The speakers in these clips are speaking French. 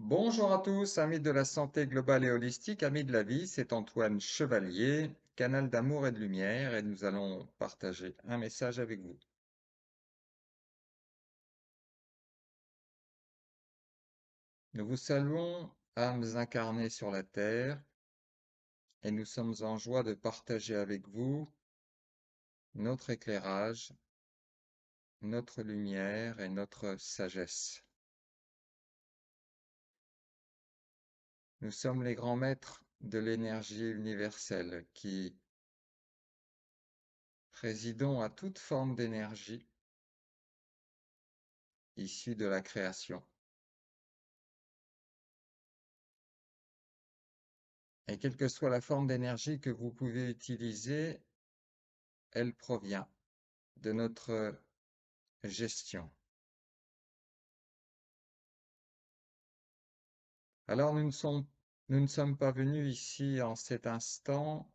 Bonjour à tous, amis de la santé globale et holistique, amis de la vie, c'est Antoine Chevalier, canal d'amour et de lumière, et nous allons partager un message avec vous. Nous vous saluons, âmes incarnées sur la terre, et nous sommes en joie de partager avec vous notre éclairage, notre lumière et notre sagesse. Nous sommes les grands maîtres de l'énergie universelle qui présidons à toute forme d'énergie issue de la création. Et quelle que soit la forme d'énergie que vous pouvez utiliser, elle provient de notre gestion. Alors nous ne sommes pas venus ici en cet instant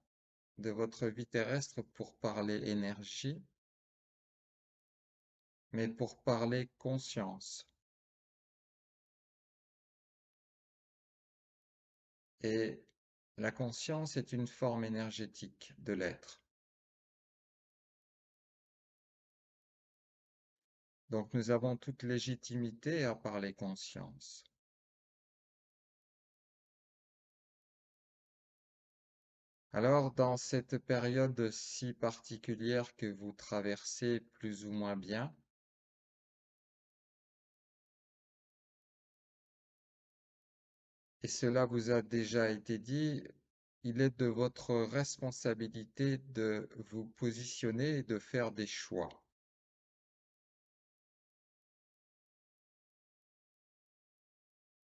de votre vie terrestre pour parler énergie, mais pour parler conscience. Et la conscience est une forme énergétique de l'être. Donc nous avons toute légitimité à parler conscience. Alors, dans cette période si particulière que vous traversez plus ou moins bien, et cela vous a déjà été dit, il est de votre responsabilité de vous positionner et de faire des choix.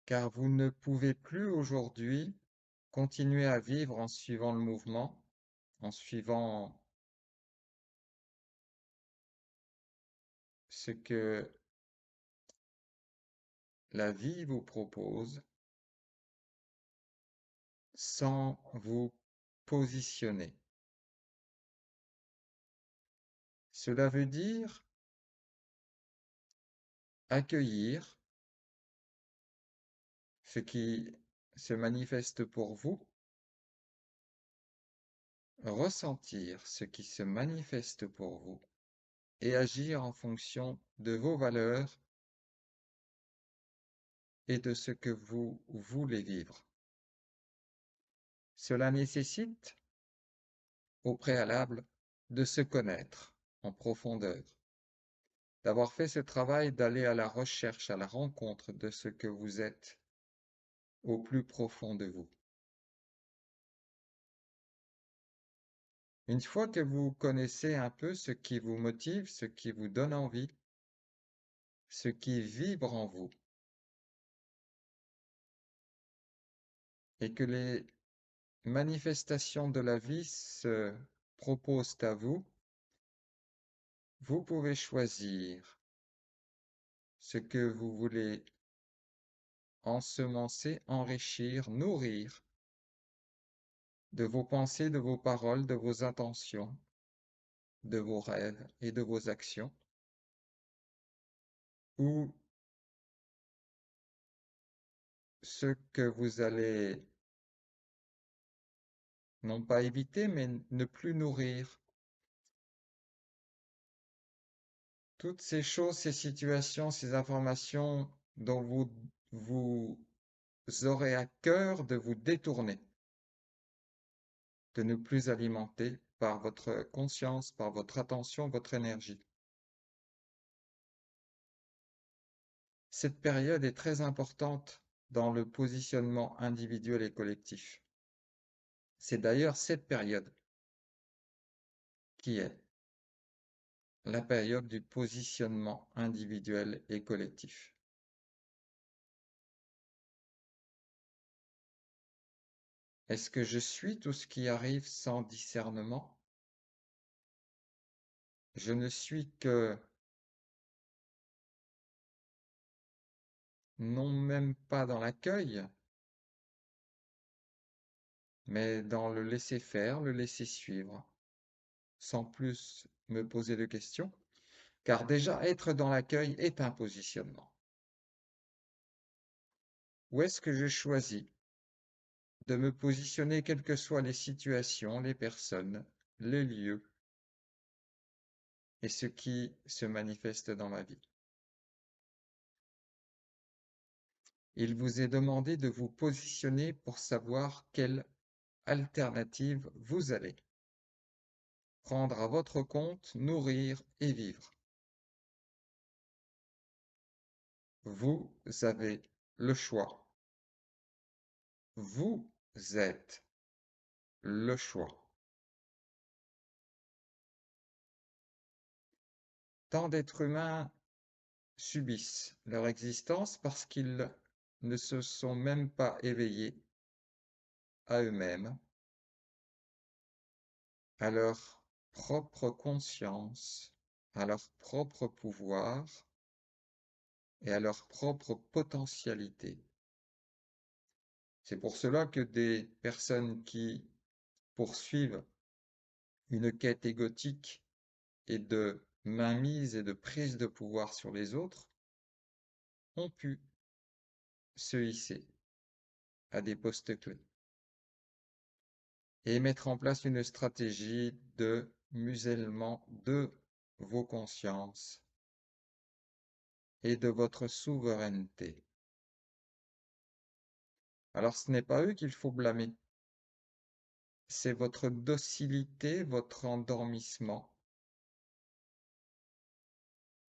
Car vous ne pouvez plus aujourd'hui continuer à vivre en suivant le mouvement, en suivant ce que la vie vous propose, sans vous positionner. Cela veut dire accueillir ce qui se manifeste pour vous, ressentir ce qui se manifeste pour vous et agir en fonction de vos valeurs et de ce que vous voulez vivre. Cela nécessite, au préalable, de se connaître en profondeur, d'avoir fait ce travail d'aller à la recherche, à la rencontre de ce que vous êtes au plus profond de vous. Une fois que vous connaissez un peu ce qui vous motive, ce qui vous donne envie, ce qui vibre en vous, et que les manifestations de la vie se proposent à vous, vous pouvez choisir ce que vous voulez ensemencer, enrichir, nourrir de vos pensées, de vos paroles, de vos intentions, de vos rêves et de vos actions, ou ce que vous allez non pas éviter, mais ne plus nourrir. Toutes ces choses, ces situations, ces informations dont vous aurez à cœur de vous détourner, de ne plus alimenter par votre conscience, par votre attention, votre énergie. Cette période est très importante dans le positionnement individuel et collectif. C'est d'ailleurs cette période qui est la période du positionnement individuel et collectif. Est-ce que je suis tout ce qui arrive sans discernement? Je ne suis que non même pas dans l'accueil, mais dans le laisser faire, le laisser suivre, sans plus me poser de questions, car déjà être dans l'accueil est un positionnement. Où est-ce que je choisis de me positionner, quelles que soient les situations, les personnes, les lieux et ce qui se manifeste dans ma vie? Il vous est demandé de vous positionner pour savoir quelle alternative vous allez prendre à votre compte, nourrir et vivre. Vous avez le choix. Vous êtes le choix. Tant d'êtres humains subissent leur existence parce qu'ils ne se sont même pas éveillés à eux-mêmes, à leur propre conscience, à leur propre pouvoir et à leur propre potentialité. C'est pour cela que des personnes qui poursuivent une quête égotique et de mainmise et de prise de pouvoir sur les autres ont pu se hisser à des postes clés et mettre en place une stratégie de musellement de vos consciences et de votre souveraineté. Alors ce n'est pas eux qu'il faut blâmer, c'est votre docilité, votre endormissement,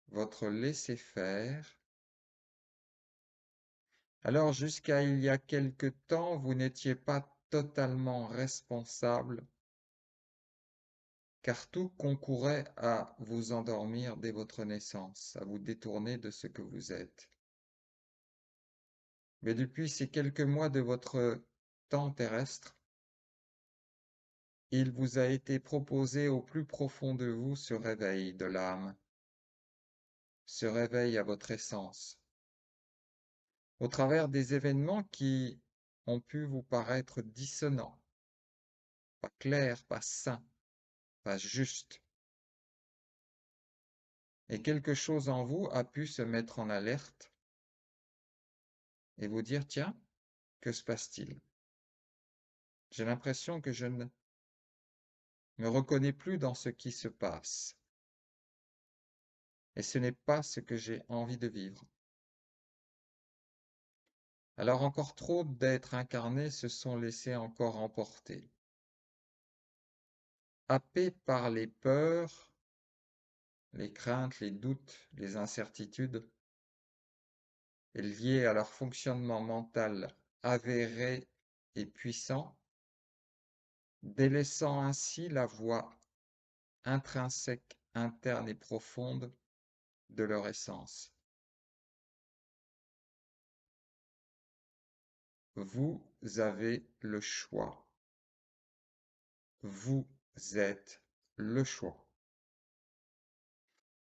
votre laisser-faire. Alors jusqu'à il y a quelque temps, vous n'étiez pas totalement responsable, car tout concourait à vous endormir dès votre naissance, à vous détourner de ce que vous êtes. Mais depuis ces quelques mois de votre temps terrestre, il vous a été proposé au plus profond de vous ce réveil de l'âme, ce réveil à votre essence, au travers des événements qui ont pu vous paraître dissonants, pas clairs, pas sains, pas justes. Et quelque chose en vous a pu se mettre en alerte et vous dire, tiens, que se passe-t-il? J'ai l'impression que je ne me reconnais plus dans ce qui se passe. Et ce n'est pas ce que j'ai envie de vivre. Alors encore trop d'êtres incarnés se sont laissés encore emporter, happés par les peurs, les craintes, les doutes, les incertitudes, et liés à leur fonctionnement mental avéré et puissant, délaissant ainsi la voix intrinsèque, interne et profonde de leur essence. Vous avez le choix. Vous êtes le choix.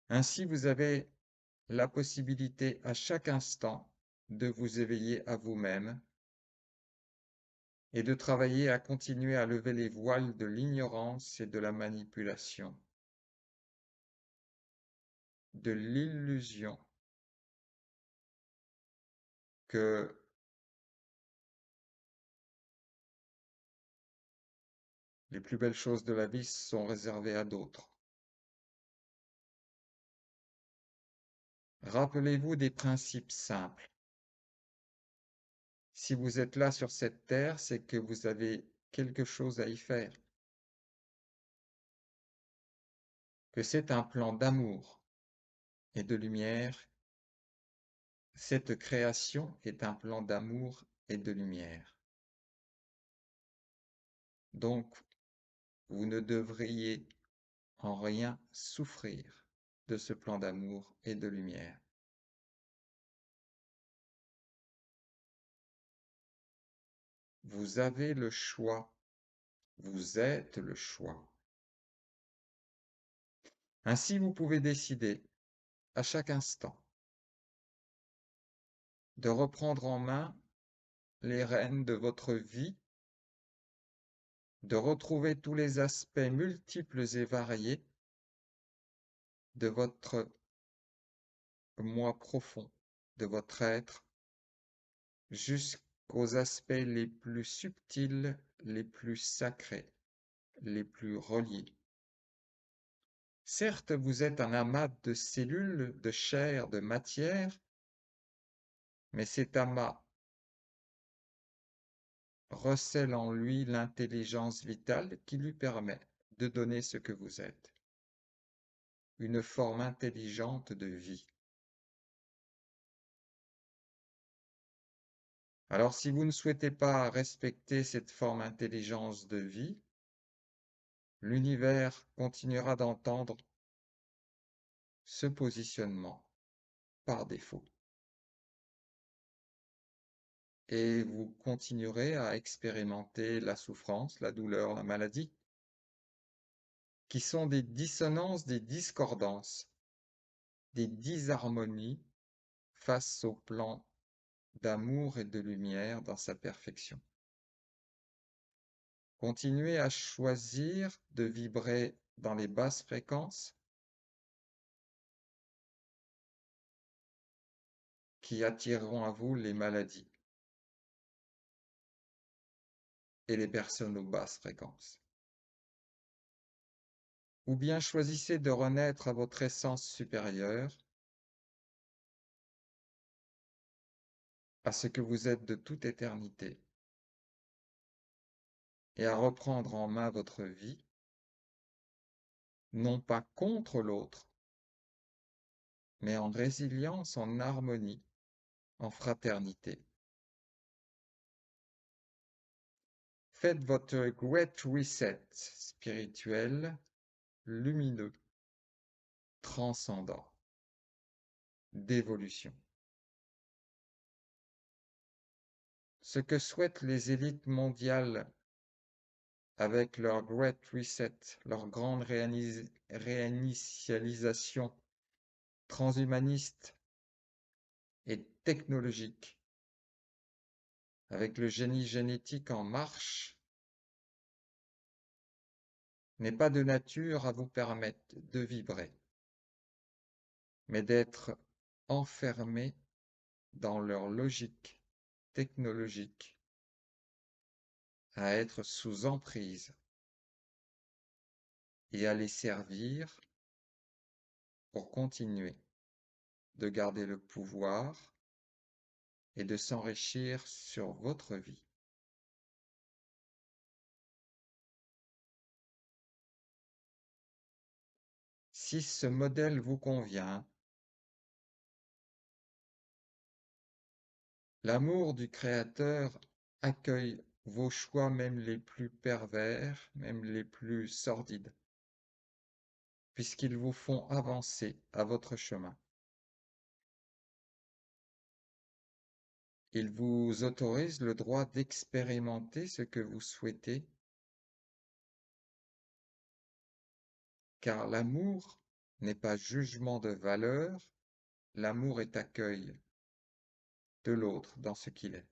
Ainsi, vous avez la possibilité à chaque instant de vous éveiller à vous-même et de travailler à continuer à lever les voiles de l'ignorance et de la manipulation, de l'illusion que les plus belles choses de la vie sont réservées à d'autres. Rappelez-vous des principes simples. Si vous êtes là sur cette terre, c'est que vous avez quelque chose à y faire, que c'est un plan d'amour et de lumière. Cette création est un plan d'amour et de lumière. Donc, vous ne devriez en rien souffrir de ce plan d'amour et de lumière. Vous avez le choix. Vous êtes le choix. Ainsi, vous pouvez décider à chaque instant de reprendre en main les rênes de votre vie, de retrouver tous les aspects multiples et variés de votre moi profond, de votre être, jusqu'aux aspects les plus subtils, les plus sacrés, les plus reliés. Certes, vous êtes un amas de cellules, de chair, de matière, mais cet amas recèle en lui l'intelligence vitale qui lui permet de donner ce que vous êtes, une forme intelligente de vie. Alors, si vous ne souhaitez pas respecter cette forme intelligence de vie, l'univers continuera d'entendre ce positionnement par défaut. Et vous continuerez à expérimenter la souffrance, la douleur, la maladie, qui sont des dissonances, des discordances, des disharmonies face au plan d'amour et de lumière dans sa perfection. Continuez à choisir de vibrer dans les basses fréquences qui attireront à vous les maladies et les personnes aux basses fréquences. Ou bien choisissez de renaître à votre essence supérieure, à ce que vous êtes de toute éternité, et à reprendre en main votre vie, non pas contre l'autre, mais en résilience, en harmonie, en fraternité. Faites votre Great Reset spirituel, lumineux, transcendant, d'évolution. Ce que souhaitent les élites mondiales avec leur Great Reset, leur grande réinitialisation transhumaniste et technologique, avec le génie génétique en marche, n'est pas de nature à vous permettre de vibrer, mais d'être enfermé dans leur logique technologique, à être sous emprise et à les servir pour continuer de garder le pouvoir et de s'enrichir sur votre vie. Si ce modèle vous convient, l'amour du Créateur accueille vos choix, même les plus pervers, même les plus sordides, puisqu'ils vous font avancer à votre chemin. Il vous autorise le droit d'expérimenter ce que vous souhaitez, car l'amour n'est pas jugement de valeur, l'amour est accueil de l'autre dans ce qu'il est.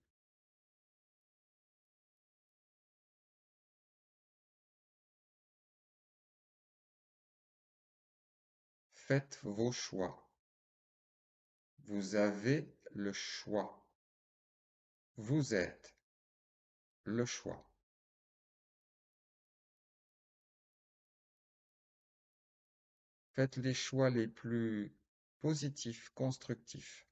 Faites vos choix. Vous avez le choix. Vous êtes le choix. Faites les choix les plus positifs, constructifs.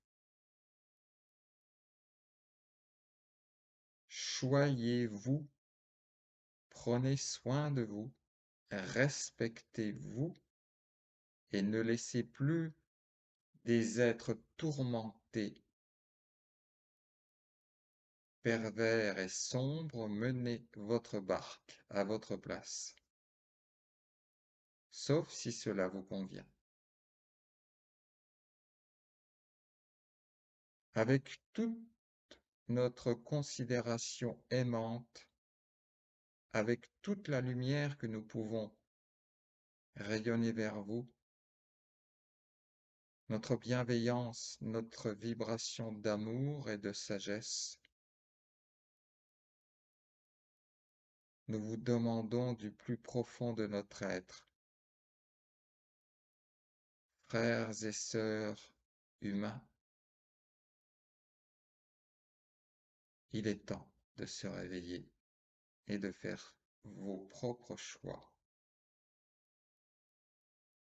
Choyez-vous, prenez soin de vous, respectez-vous et ne laissez plus des êtres tourmentés, pervers et sombres mener votre barque à votre place, sauf si cela vous convient. Avec toute notre considération aimante, avec toute la lumière que nous pouvons rayonner vers vous, notre bienveillance, notre vibration d'amour et de sagesse, nous vous demandons du plus profond de notre être, frères et sœurs humains, Il est temps de se réveiller et de faire vos propres choix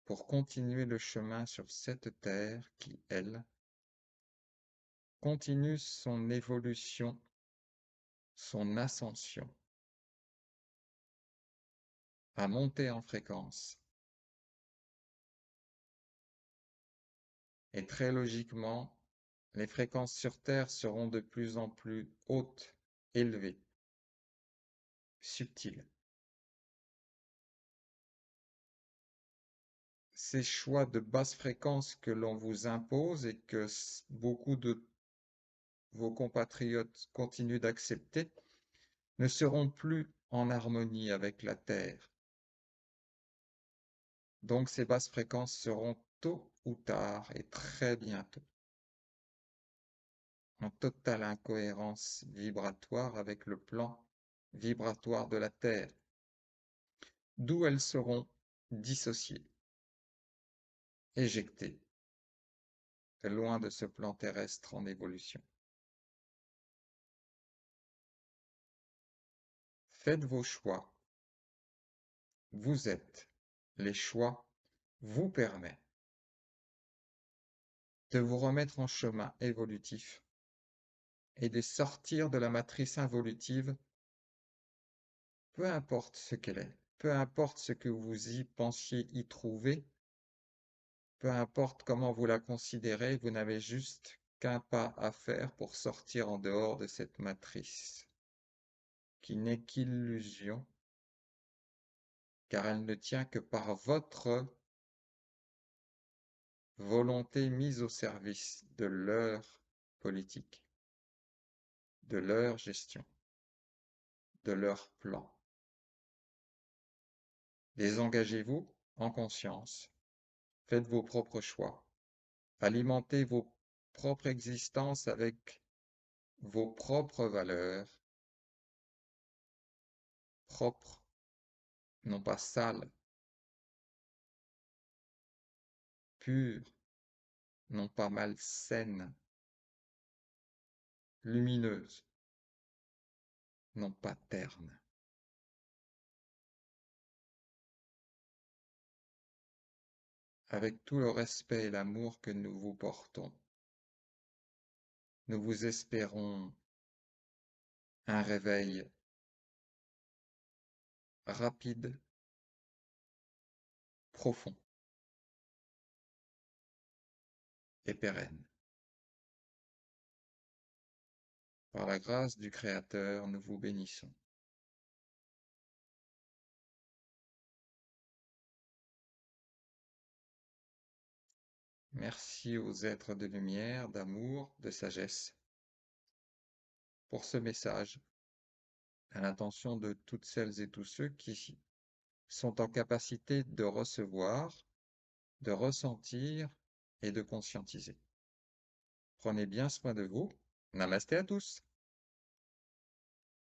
pour continuer le chemin sur cette terre qui, elle, continue son évolution, son ascension, à monter en fréquence. Et très logiquement, les fréquences sur Terre seront de plus en plus hautes, élevées, subtiles. Ces choix de basse fréquence que l'on vous impose et que beaucoup de vos compatriotes continuent d'accepter ne seront plus en harmonie avec la Terre. Donc ces basses fréquences seront tôt ou tard et très bientôt en totale incohérence vibratoire avec le plan vibratoire de la Terre, d'où elles seront dissociées, éjectées, loin de ce plan terrestre en évolution. Faites vos choix. Vous êtes. Les choix vous permettent de vous remettre en chemin évolutif et de sortir de la matrice involutive, peu importe ce qu'elle est, peu importe ce que vous y pensiez y trouver, peu importe comment vous la considérez, vous n'avez juste qu'un pas à faire pour sortir en dehors de cette matrice, qui n'est qu'illusion, car elle ne tient que par votre volonté mise au service de leur politique, de leur gestion, de leur plan. Désengagez-vous en conscience, faites vos propres choix, alimentez vos propres existences avec vos propres valeurs, propres, non pas sales, pures, non pas malsaines, lumineuses, non pas ternes. Avec tout le respect et l'amour que nous vous portons, nous vous espérons un réveil rapide, profond et pérenne. Par la grâce du Créateur, nous vous bénissons. Merci aux êtres de lumière, d'amour, de sagesse pour ce message, à l'intention de toutes celles et tous ceux qui sont en capacité de recevoir, de ressentir et de conscientiser. Prenez bien soin de vous. Namasté à tous.